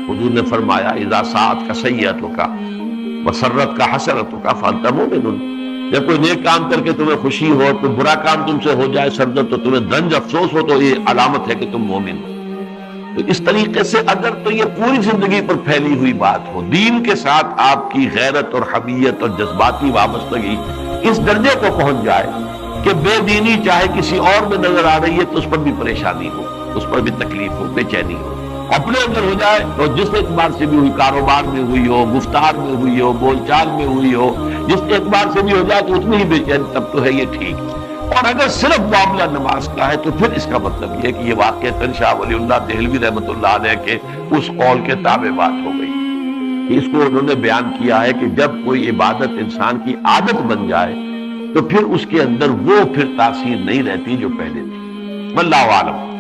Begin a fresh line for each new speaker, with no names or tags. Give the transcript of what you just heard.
حضور نے فرمایا اذا ساعت کا سیئتک وسرت کا حسرتک فانت مومن، جب کوئی نیک کام کر کے تمہیں خوشی ہو، کوئی برا کام تم سے ہو جائے سردت، تو تمہیں رنج افسوس ہو، تو یہ علامت ہے کہ تم مومن ہو۔ تو اس طریقے سے اگر تو یہ پوری زندگی پر پھیلی ہوئی بات ہو، دین کے ساتھ آپ کی غیرت اور حمیت اور جذباتی وابستگی اس درجے کو پہنچ جائے کہ بے دینی چاہے کسی اور میں نظر آ رہی ہے تو اس پر بھی پریشانی ہو، اس پر بھی تکلیف ہو، بے چینی ہو، اپنے اندر ہو جائے تو جس اعتبار سے بھی ہوئی، کاروبار میں ہوئی ہو، گفتار میں ہوئی ہو، بول چال میں ہوئی ہو، جس اعتبار سے بھی ہو جائے تو اتنی ہی بے چین، تب تو ہے یہ ٹھیک۔ اور اگر صرف معاملہ نماز کا ہے تو پھر اس کا مطلب یہ ہے کہ یہ واقعتاً شاہ ولی اللہ دہلوی رحمۃ اللہ علیہ کے اس قول کے تابع بات ہو گئی۔ اس کو انہوں نے بیان کیا ہے کہ جب کوئی عبادت انسان کی عادت بن جائے تو پھر اس کے اندر وہ پھر تاثیر نہیں رہتی جو پہلے تھی۔ واللہ عالم۔